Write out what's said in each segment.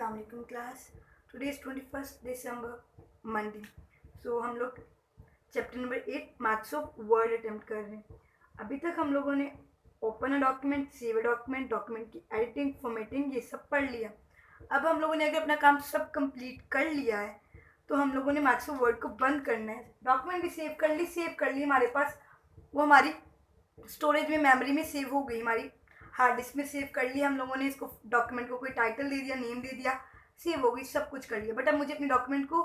अस्सलाम वालेकुम class. Today is 21 December Monday. So हम लोग chapter number 8 maths of word attempt कर रहे हैं। अभी तक हम लोगों ने open a document, save a document, document की एडिटिंग, फॉर्मेटिंग ये सब पढ़ लिया। अब हम लोगों ने अगर अपना काम सब कंप्लीट कर लिया है तो हम लोगों ने मैथ्स ऑफ वर्ड को बंद करना है। डॉक्यूमेंट भी सेव कर ली हमारे पास, वो हमारी स्टोरेज में, मेमोरी में सेव हो गई, हमारी हार्ड डिस्क में सेव कर लिया हम लोगों ने। इसको डॉक्यूमेंट को कोई टाइटल दे दिया, नेम दे दिया, सेव हो गई, सब कुछ कर लिया। बट अब मुझे अपने डॉक्यूमेंट को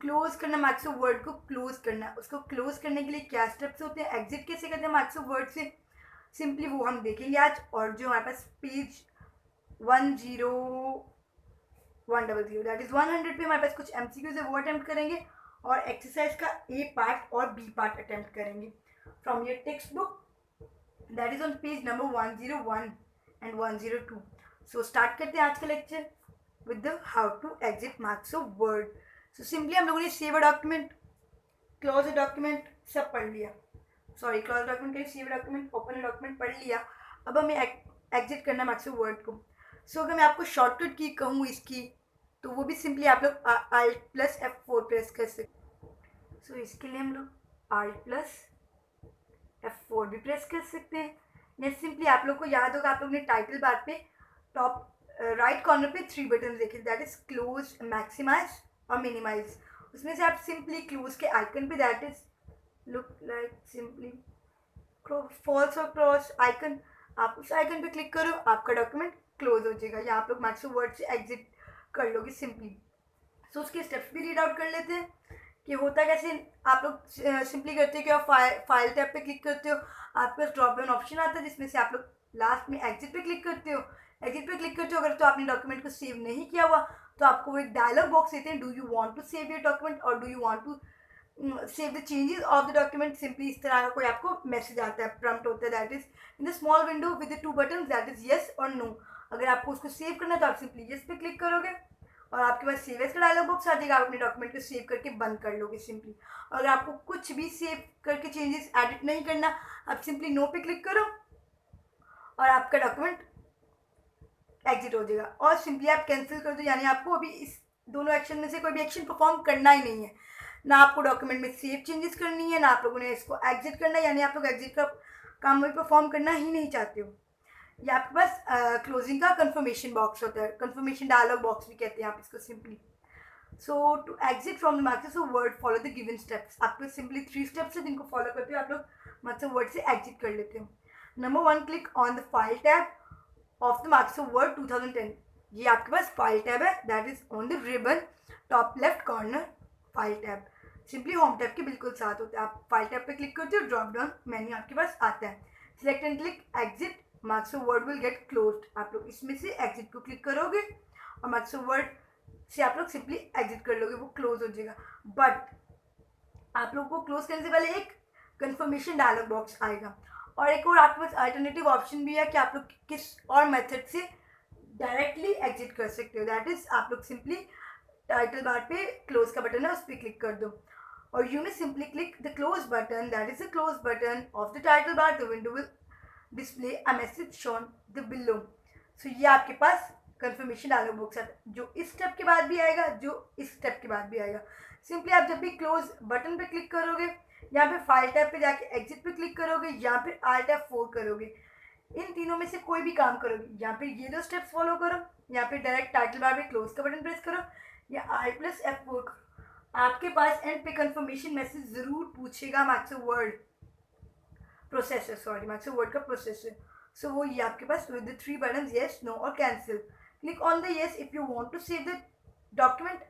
क्लोज करना, मैथ्स ऑफ वर्ड को क्लोज करना है। उसको क्लोज करने के लिए क्या स्टेप्स होते हैं, एग्जिट कैसे करते हैं मैथ्स ऑफ वर्ड से, सिंपली वो हम देखेंगे आज। और जो हमारे पास पेज 10100 दैट इज 100 पे हमारे पास कुछ एमसीक्यूज है, वो अटेम्प्ट करेंगे। और एक्सरसाइज का ए पार्ट और बी पार्ट अटेम्प्ट करेंगे from your text book, that is on page number 101 and 102. So start करते हैं आज का lecture with the how to exit marks of word. So simply हम लोगों ने save a document, close a document सब पढ़ लिया। सॉरी, close document कहीं, save a document, open a document पढ़ लिया। अब हमें exit करना marks of word को। So अगर मैं आपको शॉर्टकट की कहूँ इसकी, तो वो भी सिंपली आप लोग Alt+F4 प्रेस कर सकते। सो इसके लिए हम लोग Alt+F4 भी प्रेस कर सकते हैं। या सिंपली आप लोग को याद होगा, आप लोग ने टाइटल बार पे टॉप राइट कॉर्नर पे 3 बटन देखे, दैट इज क्लोज, मैक्सिमाइज और मिनिमाइज। उसमें से आप सिंपली क्लोज के आइकन पे, that is look like simply false और क्रॉस आइकन, आप उस आइकन पे क्लिक करो, आपका डॉक्यूमेंट क्लोज हो जाएगा, या आप लोग मैथ्स ऑफ वर्ड से एग्जिट कर लोगे सिंपली। सो उसके स्टेप्स भी रीड आउट कर लेते हैं कि होता कैसे। आप लोग सिंपली करते हो कि आप फाइल टैब पे क्लिक करते हो, आपके पास ड्रॉप डाउन ऑप्शन आता है जिसमें से आप लोग लास्ट में एग्जिट पे क्लिक करते हो। एग्जिट पे क्लिक करते हो अगर तो आपने डॉक्यूमेंट को सेव नहीं किया हुआ, तो आपको एक डायलॉग बॉक्स देते हैं, do you want to save your document और do you want to save the changes of the document. Simply इस तरह का कोई आपको मैसेज आता है, प्रॉम्प्ट होता है, that is in the small window with the 2 button, that is yes और नो। अगर आपको उसको सेव करना है तो आप सिंपली येस पे क्लिक करोगे और आपके पास सेव एज का डायलॉग बॉक्स आ जाएगा, आप अपने डॉक्यूमेंट को सेव करके बंद कर लोगे सिंपली। अगर आपको कुछ भी सेव करके चेंजेस एडिट नहीं करना, आप सिंपली नो पे क्लिक करो और आपका डॉक्यूमेंट एग्जिट हो जाएगा। और सिंपली आप कैंसिल कर दो, यानी आपको अभी इस दोनों एक्शन में से कोई भी एक्शन परफॉर्म करना ही नहीं है। ना आपको डॉक्यूमेंट में सेव चेंजेस करनी है, ना आप लोगों ने इसको एग्जिट करना है, यानी आप लोग एग्जिट का काम भी परफॉर्म करना ही नहीं चाहते हो। ये आपके पास क्लोजिंग का कंफर्मेशन बॉक्स होता है, कंफर्मेशन डायलॉग बॉक्स भी कहते हैं आप इसको simply. So to exit from the maths of Word follow the given steps. आपको सिंपली 3 स्टेप्स है जिनको फॉलो करते हो आप लोग मैथ्स ऑफ वर्ड से एग्जिट कर लेते हो। Number 1, click on the file tab of the maths of Word 2010। ये आपके पास फाइल टैब है, that is on the ribbon top left corner, file tab simply home tab के बिल्कुल साथ होता है। आप फाइल टैब पे क्लिक करते हो, ड्रॉप डाउन मेन्यू आपके पास आता है, select and click exit, maths of word will get closed. आप लोग इसमें से एग्जिट को क्लिक करोगे और मैथ्स ऑफ वर्ड से आप लोग सिंपली एग्जिट कर लोगे, वो क्लोज हो जाएगा। बट आप लोग को क्लोज करने से पहले एक कंफर्मेशन डायलॉग बॉक्स आएगा, और एक और आपके पास अल्टरनेटिव ऑप्शन भी है कि आप लोग किस और मेथड से डायरेक्टली एग्जिट कर सकते हो। दैट इज आप लोग सिंपली टाइटल बार पे क्लोज का बटन है, उस पर क्लिक कर दो और यू में simply click the close button, that is the close button of the title bar, the window will display a message shown the below. So ये आपके पास कंफर्मेशन डायलॉग बॉक्स आता है, जो इस स्टेप के बाद भी आएगा, जो इस स्टेप के बाद भी आएगा। सिंपली आप जब भी क्लोज बटन पे क्लिक करोगे, यहाँ पे फाइल टैब पे जाके एग्जिट पे क्लिक करोगे, यहाँ पे Alt+F4 करोगे, इन तीनों में से कोई भी काम करोगे, यहाँ पे ये 2 स्टेप्स फॉलो करो, यहाँ पे डायरेक्ट टाइटल बार पे क्लोज का बटन प्रेस करो या Alt+F4 करो, आपके पास एंड पे कंफर्मेशन मैसेज जरूर पूछेगा maths of word processor, sorry maths of word का प्रोसेसर। सो वो ये आपके पास with the 3 button yes, no और cancel. Click on the yes if you want to save the document.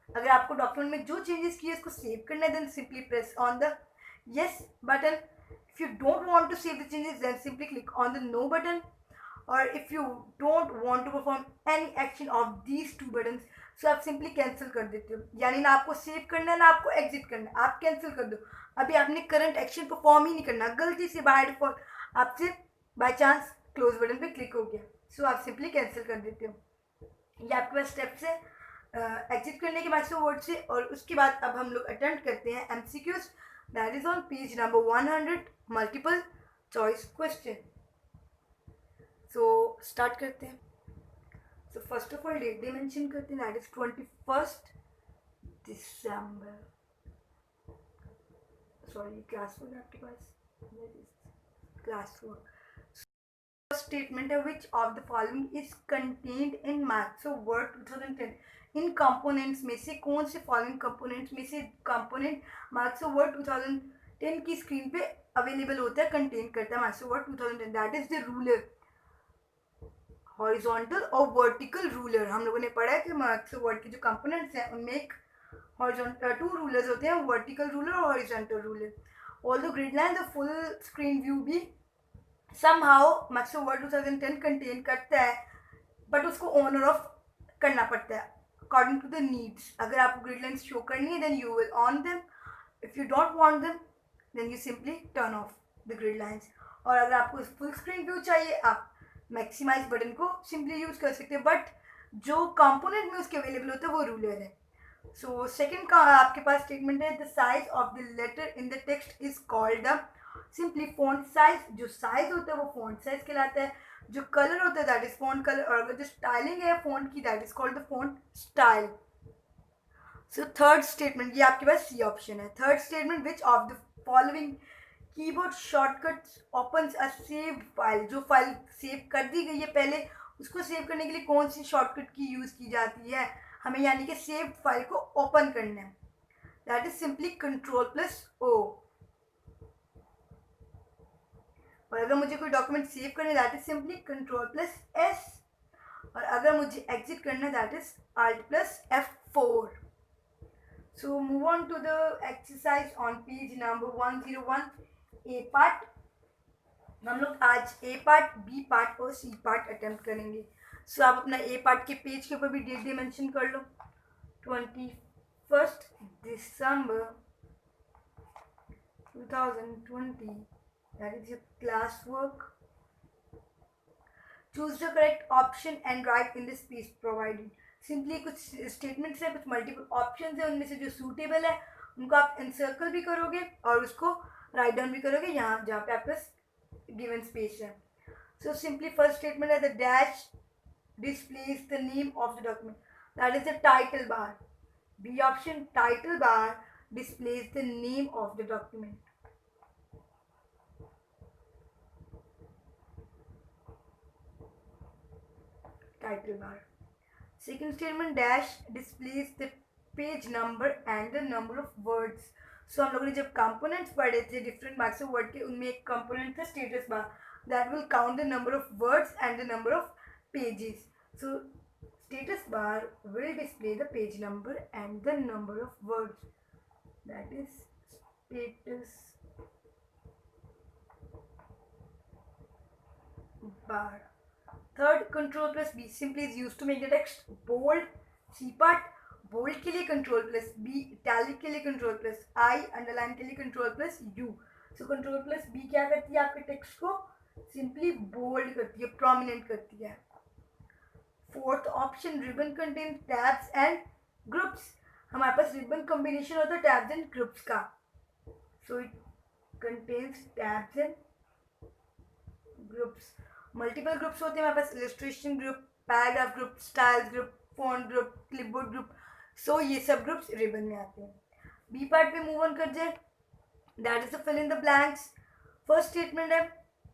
अगर आपको डॉक्यूमेंट में जो चेंजेस किए उसको सेव करना है, then simply press on the yes button. If you don't want to save the changes, then simply click on the no button. और if you don't want to perform any action of these 2 button, so आप simply cancel कर देते हो, यानी ना आपको save करना है ना आपको एग्जिट करना है, आप कैंसिल कर दो। अभी आपने करंट एक्शन परफॉर्म ही नहीं करना, गलती से बाय डिफॉल्ट आपसे बाय चांस क्लोज बटन पे क्लिक हो गया, सो आप सिंपली कैंसिल कर देते हो। ये आपके पास स्टेप्स है एग्जिट करने के मैथ्स ऑफ वर्ड से। और उसके बाद अब हम लोग अटेम्प्ट करते हैं MCQs, that is on page number 100, multiple choice question. So start करते हैं। So first of all date day mention करते हैं, that is 21st December. Sorry class work आपके पास क्लास वर्क. Statement है which of the following is contained in Maxo Word 2010. In components में से कौन से फॉलोइंग कंपोनेंट्स में से कंपोनेंट Maxo Word 2010 की स्क्रीन पे अवेलेबल होता है, कंटेन करता है Maxo Word 2010. That is the ruler, horizontal और वर्टिकल रूलर. हम लोगों ने पढ़ा है कि Maxo Word के जो कंपोनेंट्स हैं उनमें एक हॉरिजॉन्टल टू रूलर्स होते हैं, वर्टिकल रूलर और horizontal ruler. Although grid line the full screen view भी somehow Maxo Word 2010 कंटेन करता है, बट उसको ऑन और ऑफ करना पड़ता है अकॉर्डिंग टू द नीड्स. अगर आपको ग्रिड लाइन्स शो करनी है then you will on them, if you don't want them then you simply turn off the grid lines. और अगर आपको फुल स्क्रीन व्यू चाहिए आप मैक्सिमाइज बटन को सिंपली यूज कर सकते हैं, बट जो कंपोनेंट में उसके अवेलेबल होता है वो रूलर है. सो सेकेंड का आपके पास स्टेटमेंट है the size of the letter in the text is called the simply font size. जो साइज होता है वो फॉन्ट साइज कहलाता है. जो कलर होता है दैट इज फॉन्ट कलर. और अगर जो स्टाइलिंग है फॉन्ट की that is called the font style. So third statement, ये आपके पास सी ऑप्शन है. Third statement which of the following keyboard shortcuts opens a saved file. जो फाइल सेव कर दी गई है पहले, उसको सेव करने के लिए कौन सी शॉर्टकट की यूज की जाती है हमें, यानी कि सेव्ड फाइल को ओपन करना है. That is simply Ctrl+O. और अगर मुझे कोई डॉक्यूमेंट सेव करना है दैट इज सिंपली Ctrl+S. और अगर मुझे एग्जिट करना है that is Alt+F4. So move on to the exercise on page number 101 A part. हम लोग आज ए पार्ट, बी पार्ट और सी पार्ट अटेम्प्ट करेंगे. सो आप अपना ए पार्ट के पेज के ऊपर भी डेट डे मेंशन कर लो, 21st December 2020. That is your class work. Choose the correct option and write in the space provided. Simply कुछ स्टेटमेंट्स हैं, कुछ मल्टीपल ऑप्शन है, उनमें से जो सूटेबल है उनको आप एनसर्कल भी करोगे और उसको राइट डाउन भी करोगे यहाँ जहाँ पे आपका गिवन स्पेस है. सो सिंपली फर्स्ट स्टेटमेंट है the dash displays the name of the document. That is the title bar. B option, title bar displays the name of the document. Title bar. Second statement, dash displays the page number and the number of words. So हम लोगों ने जब components पढ़े थे different Maxo Word के, उनमें एक component था status bar that will count the number of words and the number of pages. So status bar will display the page number and the number of words. That is status bar. Third, Ctrl+B simply is used to make the text bold. C part, bold के लिए Ctrl+B, italic के लिए Ctrl+I, underline के लिए Ctrl+U. So Ctrl+B क्या करती है आपके टेक्स्ट को सिंपली बोल्ड करती है, प्रोमिनेंट करती है. Fourth option, ribbon contain tabs and groups. हमारे पास रिबन कॉम्बिनेशन होता है टैब्स एंड ग्रुप्स का. So it contains tabs and groups. Multiple groups होते हैं हमारे पास, illustration group, paragraph group, styles group, font group, clipboard group. So ये सब ग्रुप्स रिबन में आते हैं. बी पार्ट पे मूव ऑन कर जाए, that is the fill in the blanks. First statement है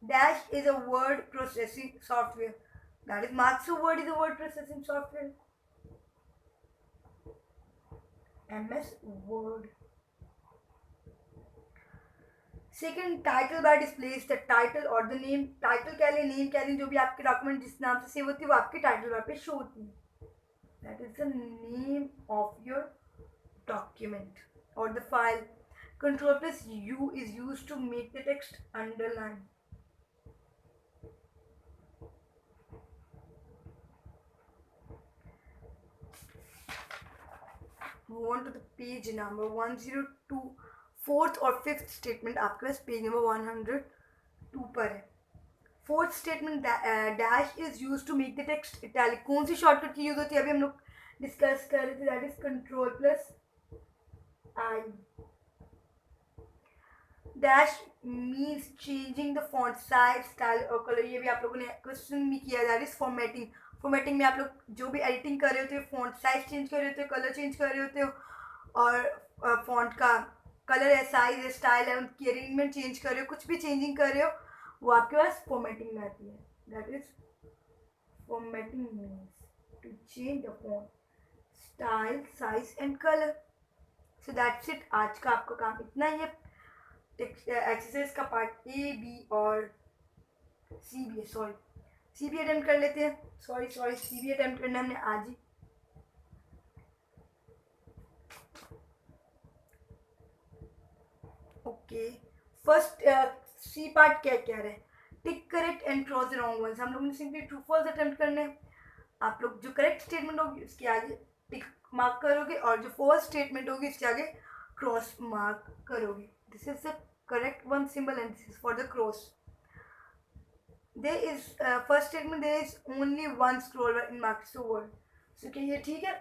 dash is a word processing software. That is Maxo Word is a word processing software. MS Word. Second, title bar displays the title or the name. Title कह लें, name कह लें, जो भी आपके document जिस नाम से सेव होती है वो आपके टाइटल बार पे शो होती है. That is the name of your document or the file. Ctrl+U is used to make the text underline. Move on to the page number 102. Fourth और फिफ्थ स्टेटमेंट आपके पास पेज नंबर 102 पर है. Fourth statement dash is use to make the text italic. कौन सी shortcut की use होती है अभी हम लोग डिस्कस कर रहे थे, that is Ctrl+I. Dash means changing the font size, style और कलर. ये भी आप लोगों ने क्वेश्चन भी किया, दैट इज फॉर्मेटिंग. फॉर्मेटिंग में आप लोग जो भी एडिटिंग कर रहे होते हो, फ़ॉन्ट साइज़ चेंज कर रहे होते हो, कलर चेंज कर रहे होते हो, और फ़ॉन्ट का कलर है, साइज़ है, स्टाइल है, उनकी अरेंजमेंट चेंज कर रहे हो, कुछ भी चेंजिंग कर रहे हो, वो आपके पास फॉर्मेटिंग में आती है. That is formatting means to change the font style size and colour. So that's it. आज का आपका काम इतना ही है. एक्सरसाइज का पार्ट ए बी और सी भी है. सी भी अटेम्प्ट कर लेते हैं. सॉरी सी भी अटेम्प्ट करना हमने आज ही. ओके, फर्स्ट सी पार्ट क्या कह रहे हैं? Tick correct and cross the wrong ones. हम लोग ने सिंपली ट्रू फॉल्स अटेम्प्ट करने हैं. आप लोग जो करेक्ट स्टेटमेंट होगी उसके आगे टिक मार्क करोगे और जो फॉल्स स्टेटमेंट होगी उसके आगे क्रॉस मार्क करोगे. This is the correct one symbol and this is for the cross. There is first statement, there is only one scroll bar in Microsoft Word. So क्या ये ठीक है?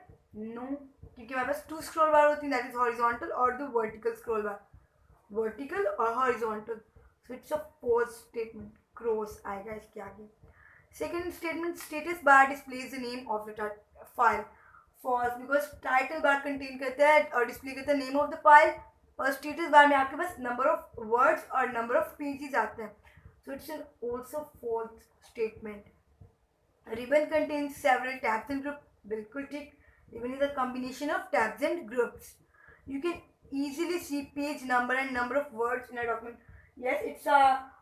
No, क्योंकि हमारे पास 2 scroll bar होती हैं, that is horizontal और the vertical scroll bar. Vertical और horizontal. So it's a false statement. Cross आएगा इसके आगे. Second statement, status bar displays the name of the file. False, because title bar contain करता है और display करता है name of the file, और status bar में आपके पास number of words और number of pages आते हैं. So it's an also false statement. A ribbon contains several tabs and groups. बिल्कुल ठीक. Ribbon is a combination of tabs and groups. You can easily see page number and number of words in a document. Yes, it's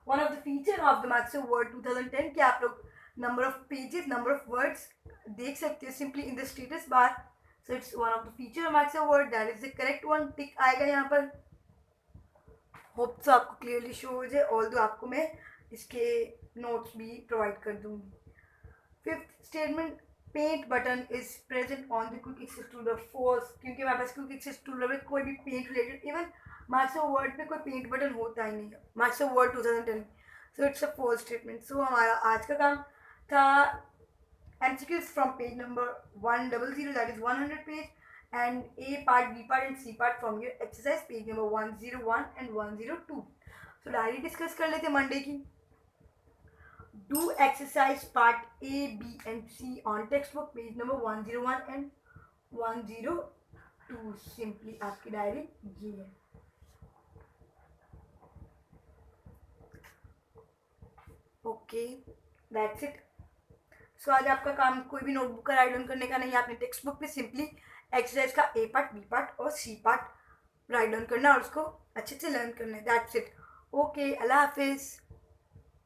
one of the feature of the Microsoft Word 2010 कि आप लोग number of pages, number of words देख सकते हो simply in the status bar. So it's one of the feature of Microsoft Word. That is the correct one. टिक आएगा यहाँ पर. Hope तो आपको क्लियरली शो हो जाए. ऑल दो आपको मैं इसके नोट्स भी प्रोवाइड कर दूंगी. Fifth statement, paint button is present on the quick access toolbar. False, क्योंकि हमारे पास क्विक एक्सेस टूलर में कोई भी paint related, even Microsoft Word में कोई पेंट बटन होता ही नहीं है Microsoft Word 2010. So it's a false statement. So हमारा आज का काम था MCQs from page number 100, that is 100 page, and A part, B part and C part from your exercise page number 101 and 102. So diary discuss कर लेते Monday की. Do exercise part A, B and C on textbook page number 101 and 102. Simply आपकी diary ये है. Okay, that's it. सो आज आपका काम कोई भी नोटबुक का राइट डाउन करने का नहीं है. आपने टेक्स्ट बुक पे सिंपली एक्सरसाइज का ए पार्ट, बी पार्ट और सी पार्ट राइट डाउन करना और उसको अच्छे से लर्न करना है. That's it. ओके, अल्लाह हाफिज़.